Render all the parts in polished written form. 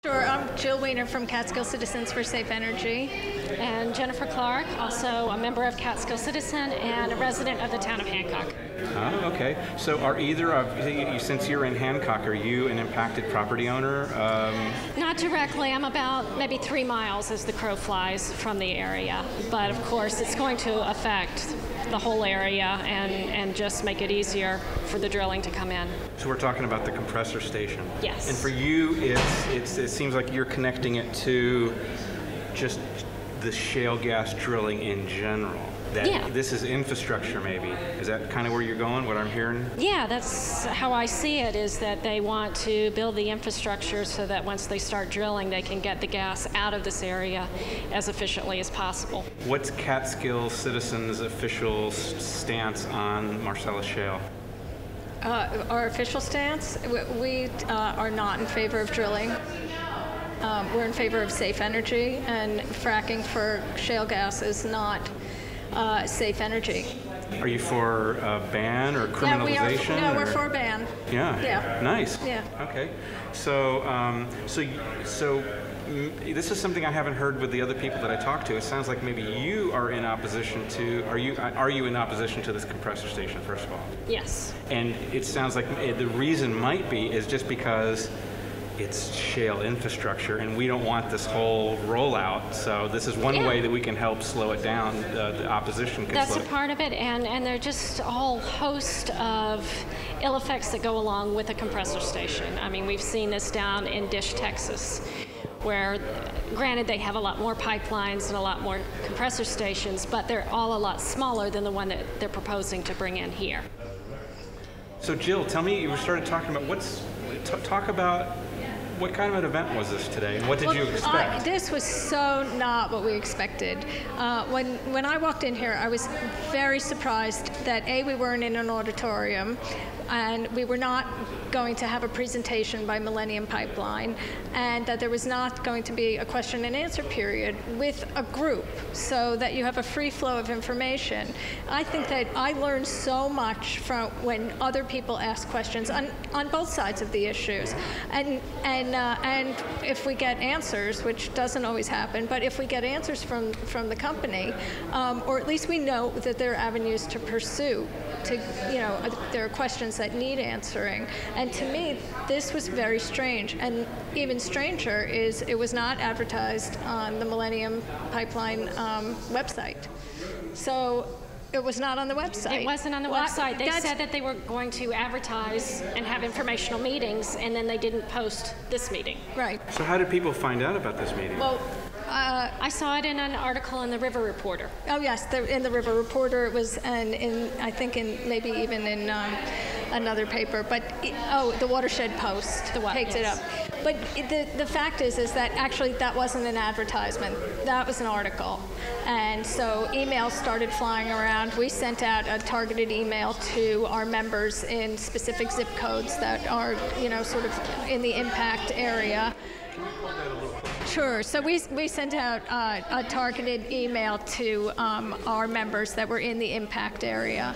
Sure, I'm Jill Wiener from Catskill Citizens for Safe Energy. And Jennifer Clark, also a member of Catskill Citizen and a resident of the town of Hancock. Oh, okay. So are either of you, since you're in Hancock, are you an impacted property owner? Not directly. I'm about maybe 3 miles as the crow flies from the area. But of course, it's going to affect the whole area and just make it easier for the drilling to come in. So we're talking about the compressor station. Yes. And for you, it seems like you're connecting it to just the shale gas drilling in general. That yeah. This is infrastructure, maybe. Is that kind of where you're going, what I'm hearing? Yeah, that's how I see it, is that they want to build the infrastructure so that once they start drilling, they can get the gas out of this area as efficiently as possible. What's Catskill Citizens' official stance on Marcellus Shale? Our official stance, we are not in favor of drilling. We're in favor of safe energy, and fracking for shale gas is not safe energy. Are you for a ban or criminalization? No, we're for a ban. Yeah. Yeah. Nice. Yeah. Okay. So, so this is something I haven't heard with the other people that I talked to. It sounds like maybe you are in opposition to. Are you in opposition to this compressor station? First of all. Yes. And it sounds like the reason might be is just because it's shale infrastructure, and we don't want this whole rollout. So this is one way that we can help slow it down. The opposition can That's slow a part of it, and there are just a whole host of ill effects that go along with a compressor station. I mean, we've seen this down in Dish, Texas, where, granted, they have a lot more pipelines and a lot more compressor stations, but they're all a lot smaller than the one that they're proposing to bring in here. So Jill, tell me, you started talking about talk about what kind of an event was this today, and what did you expect? This was so not what we expected. When I walked in here, I was very surprised that A, we weren't in an auditorium, and we were not going to have a presentation by Millennium Pipeline, and that there was not going to be a question and answer period with a group, so that you have a free flow of information. I think that I learned so much from when other people ask questions on both sides of the issues, and if we get answers, which doesn't always happen, but if we get answers from the company, or at least we know that there are avenues to pursue. There are questions that need answering. And to me, this was very strange. And even stranger is it was not advertised on the Millennium Pipeline website. So it was not on the website. It wasn't on the website. They said that they were going to advertise and have informational meetings, and then they didn't post this meeting. Right. So how did people find out about this meeting? Well, I saw it in an article in the River Reporter. Oh yes, in the River Reporter it was, and I think maybe even in another paper. But the Watershed Post picked it up. But the fact is that actually that wasn't an advertisement. That was an article, and so emails started flying around. We sent out a targeted email to our members in specific zip codes that are sort of in the impact area. Sure. So we sent out a targeted email to our members that were in the impact area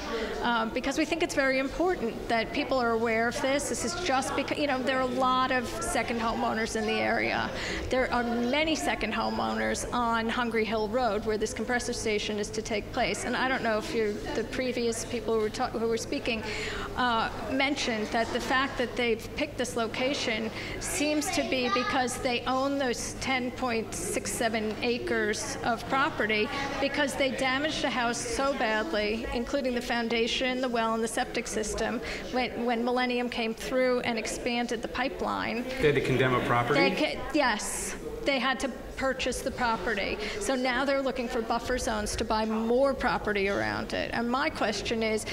because we think it's very important that people are aware of this. This is just because, there are a lot of second homeowners in the area. There are many second homeowners on Hungry Hill Road where this compressor station is to take place. And I don't know if the previous people who were speaking mentioned that the fact that they've picked this location seems to be because they own those 10.67 acres of property because they damaged a house so badly, including the foundation, the well, and the septic system, when Millennium came through and expanded the pipeline. They had to condemn a property? Yes. They had to purchase the property. So now they're looking for buffer zones to buy more property around it. And my question is,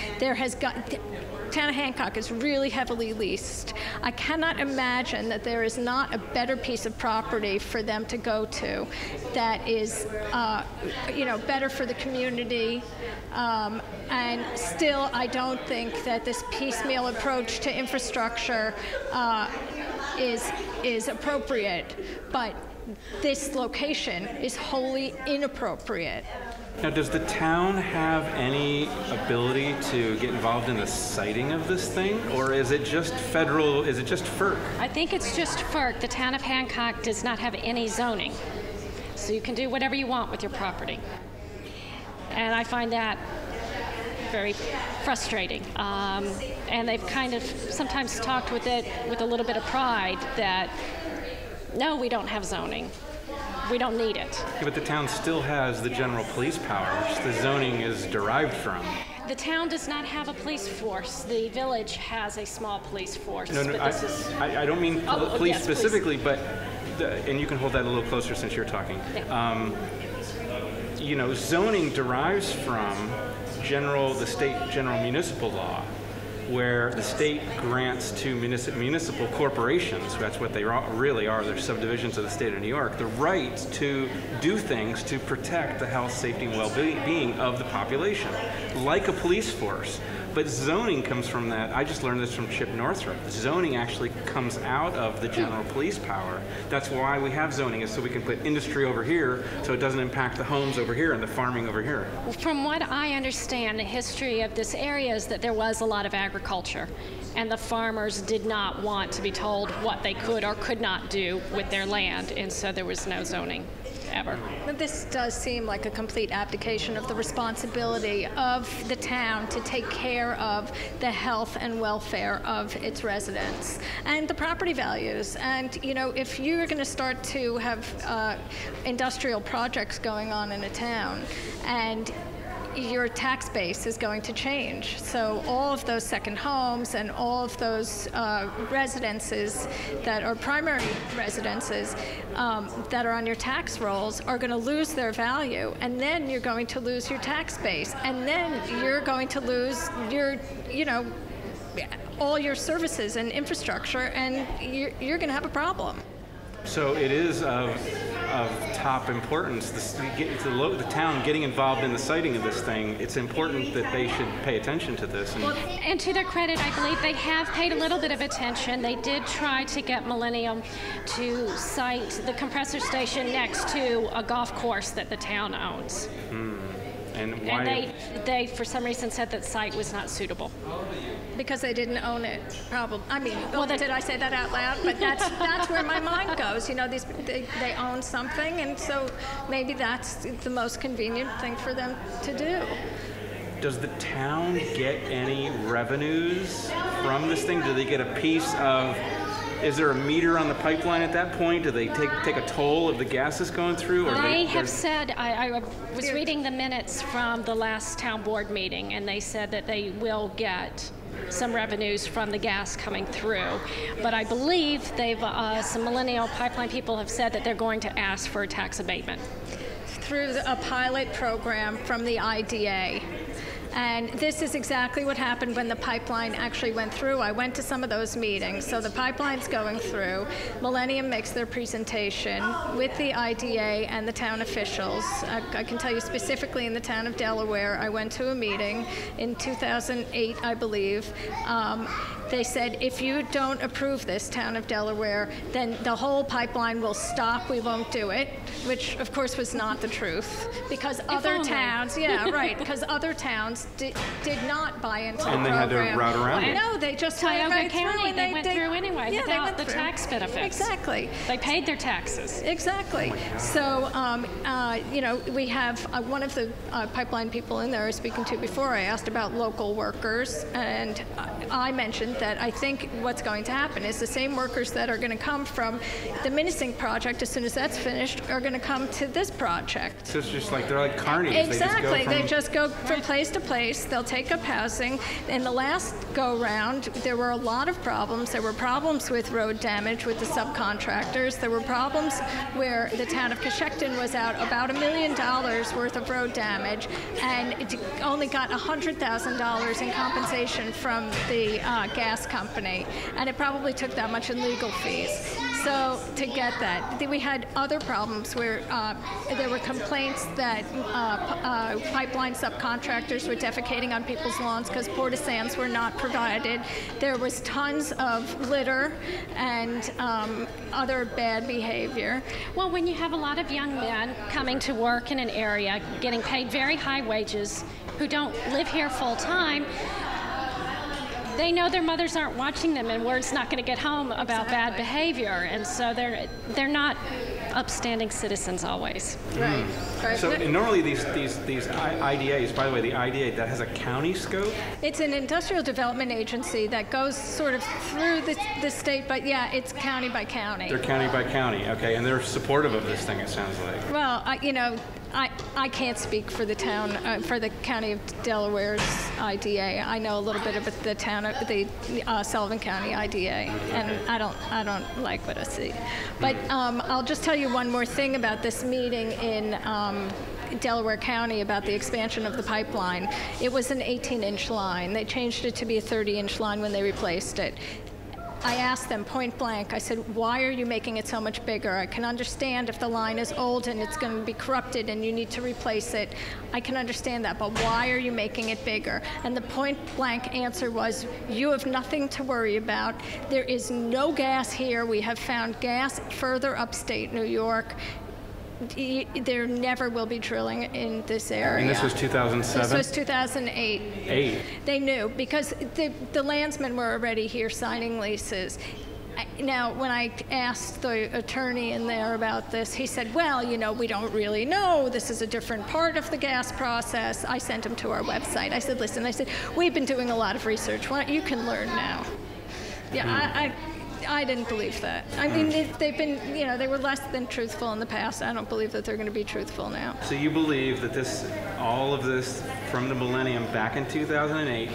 Town of Hancock is really heavily leased. I cannot imagine that there is not a better piece of property for them to go to that is, better for the community. And still, I don't think that this piecemeal approach to infrastructure is is appropriate, but this location is wholly inappropriate. Now, does the town have any ability to get involved in the siting of this thing, or is it just federal, is it just FERC? I think it's just FERC. The town of Hancock does not have any zoning. So you can do whatever you want with your property. And I find that very frustrating. And they've kind of sometimes talked with it with a little bit of pride that, no, we don't have zoning. We don't need it. Yeah, but the town still has the general police power, which the zoning is derived from. The town does not have a police force. The village has a small police force. No, but I don't mean police yes, specifically, but, and you can hold that a little closer since you're talking. Yeah. Zoning derives from the state general municipal law, where the state grants to municipal corporations, that's what they really are, they're subdivisions of the state of New York, the right to do things to protect the health, safety, and well-being of the population, like a police force. But zoning comes from that. I just learned this from Chip Northrup. Zoning actually comes out of the general police power. That's why we have zoning, is so we can put industry over here so it doesn't impact the homes over here and the farming over here. From what I understand, the history of this area is that there was a lot of agriculture, and the farmers did not want to be told what they could or could not do with their land, and so there was no zoning ever. But this does seem like a complete abdication of the responsibility of the town to take care of the health and welfare of its residents and the property values. And, if you're going to start to have industrial projects going on in a town, and your tax base is going to change. So all of those second homes and all of those residences that are primary residences that are on your tax rolls are going to lose their value, and then you're going to lose your tax base, and then you're going to lose your, all your services and infrastructure, and you're going to have a problem. So it is of top importance, the town getting involved in the siting of this thing. It's important that they should pay attention to this. And to their credit, I believe they have paid a little bit of attention. They did try to get Millennium to site the compressor station next to a golf course that the town owns. And why? And they, for some reason, said that site was not suitable. Because they didn't own it, probably. I mean, did I say that out loud? But that's where my mind goes. They own something, and so maybe that's the most convenient thing for them to do. Does the town get any revenues from this thing? Do they get a piece of? Is there a meter on the pipeline at that point? Do they take a toll of the gases going through? Or they have said, I was reading the minutes from the last town board meeting, and they said that they will get some revenues from the gas coming through. But I believe some Millennium Pipeline people have said that they're going to ask for a tax abatement. Through a pilot program from the IDA. And this is exactly what happened when the pipeline actually went through. I went to some of those meetings. So the pipeline's going through. Millennium makes their presentation with the IDA and the town officials. I can tell you specifically in the town of Delaware, I went to a meeting in 2008, I believe. They said, if you don't approve this, town of Delaware, then the whole pipeline will stop. We won't do it, which of course was not the truth, because other towns, because other towns did not buy into the program. And they had to route around it. No, they just Tioga went County, through. They went through anyway without the tax benefits. Exactly. They paid their taxes. Exactly. So, we have one of the pipeline people in there I was speaking to before. I asked about local workers, and I mentioned that I think what's going to happen is the same workers that are going to come from the Minisink project as soon as that's finished are going to come to this project. So it's just like they're like carnies. Exactly. They just go from place to place. They'll take up housing. In the last go-round, there were a lot of problems. There were problems with road damage with the subcontractors. There were problems where the town of Coshocton was out about $1 million worth of road damage, and it only got $100,000 in compensation from the gas company, and it probably took that much in legal fees. So to get that, we had other problems where there were complaints that pipeline subcontractors were defecating on people's lawns because porta sands were not provided. There was tons of litter and other bad behavior. Well, when you have a lot of young men coming to work in an area, getting paid very high wages, who don't live here full time, they know their mothers aren't watching them, and word's not going to get home about bad behavior, and so they're not upstanding citizens always. Right. Right. So normally these IDAs, by the way, the IDA, that has a county scope? It's an industrial development agency that goes sort of through the state, but yeah, it's county by county. They're county by county, okay, and they're supportive of this thing, it sounds like. Well, I can't speak for the town, for the county of Delaware's IDA. I know a little bit about the town, the Sullivan County IDA, and I don't like what I see. But I'll just tell you one more thing about this meeting in Delaware County about the expansion of the pipeline. It was an 18-inch line. They changed it to be a 30-inch line when they replaced it. I asked them point blank, I said, why are you making it so much bigger? I can understand if the line is old and it's going to be corrupted and you need to replace it. I can understand that, but why are you making it bigger? And the point blank answer was, you have nothing to worry about. There is no gas here. We have found gas further upstate New York. There never will be drilling in this area. And this was 2007? This was 2008. They knew because the landsmen were already here signing leases. Now, when I asked the attorney in there about this, he said, well, we don't really know. This is a different part of the gas process. I sent him to our website. I said, listen, we've been doing a lot of research. You can learn now. Yeah, I didn't believe that. I mean, they've been, they were less than truthful in the past. I don't believe that they're going to be truthful now. So you believe that all of this from the Millennium back in 2008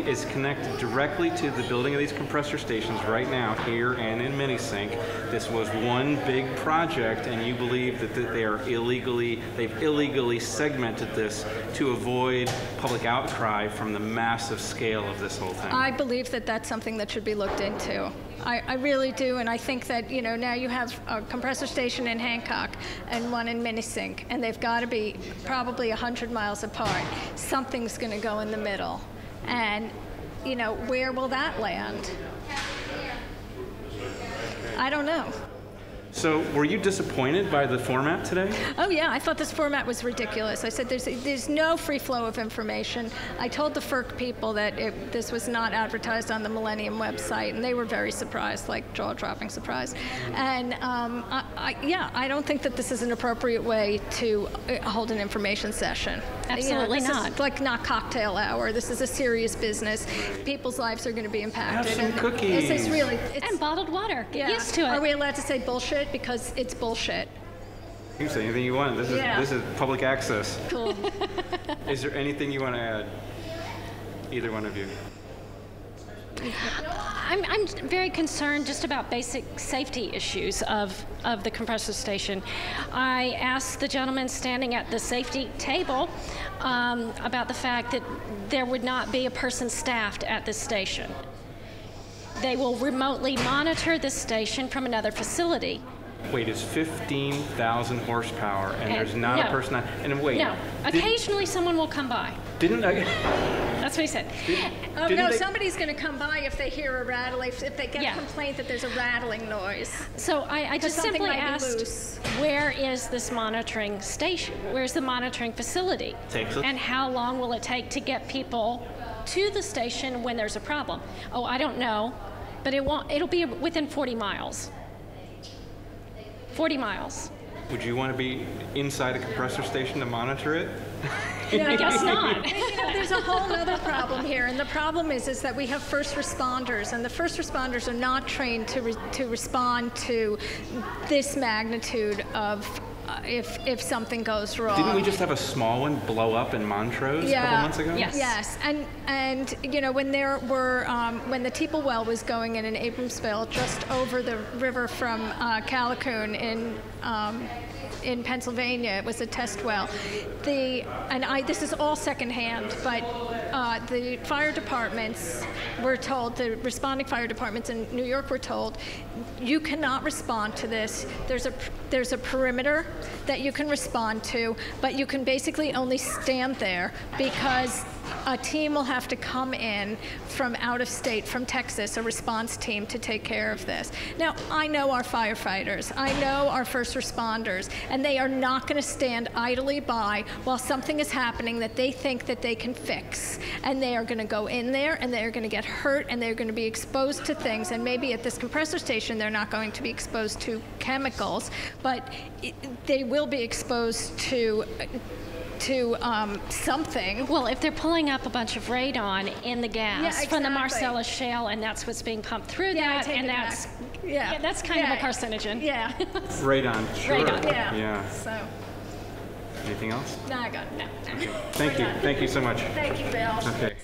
is connected directly to the building of these compressor stations right now here and in Minisink. This was one big project, and you believe that they've illegally segmented this to avoid public outcry from the massive scale of this whole thing. I believe that that's something that should be looked into. I really do, and I think that, now you have a compressor station in Hancock and one in Minisink, and they've got to be probably 100 miles apart. Something's going to go in the middle, and, where will that land? I don't know. So were you disappointed by the format today? Oh yeah, I thought this format was ridiculous. I said there's no free flow of information. I told the FERC people that this was not advertised on the Millennium website, and they were very surprised, like jaw-dropping surprise. And I don't think that this is an appropriate way to hold an information session. Absolutely not. Is like not cocktail hour. This is a serious business. People's lives are going to be impacted. Have some cookies. This is really and bottled water. Get used to it. Are we allowed to say bullshit? Because it's bullshit. You can say anything you want. This is public access. Cool. Is there anything you want to add? Either one of you. I'm very concerned just about basic safety issues of the compressor station. I asked the gentleman standing at the safety table about the fact that there would not be a person staffed at this station. They will remotely monitor this station from another facility. Wait, it's 15,000 horsepower, and there's not a person on. And wait. No. Occasionally someone will come by. Didn't I? That's what he said. Somebody's going to come by if they hear a rattling, if they get a complaint that there's a rattling noise. So I just simply asked, where is this monitoring station? Where's the monitoring facility? Texas. And how long will it take to get people to the station when there's a problem? Oh, I don't know, but it'll be within 40 miles. 40 miles. Would you want to be inside a compressor station to monitor it? I guess not. There's a whole other problem here, and the problem is that we have first responders, and the first responders are not trained to respond to this magnitude of if something goes wrong. Didn't we just have a small one blow up in Montrose a couple months ago? Yes. And when there were when the Teeple well was going in Abramsville, just over the river from Callicoon in Pennsylvania, it was a test well. This is all secondhand, but the fire departments were told, the responding fire departments in New York were told, you cannot respond to this. There's a perimeter that you can respond to, but you can basically only stand there because a team will have to come in from out of state, from Texas, a response team to take care of this. Now, I know our firefighters, I know our first responders, and they are not going to stand idly by while something is happening that they think that they can fix. And they are going to go in there, and they are going to get hurt, and they're going to be exposed to things. And maybe at this compressor station, they're not going to be exposed to chemicals, but they will be exposed to something. Well, if they're pulling up a bunch of radon in the gas from the Marcellus Shale, and that's what's being pumped through that, and that's that's kind of a carcinogen. Yeah. Radon, sure. Radon. Yeah. So. Anything else? No, I got it. No. Okay. Thank you. Thank you so much. Thank you, Bill. Okay.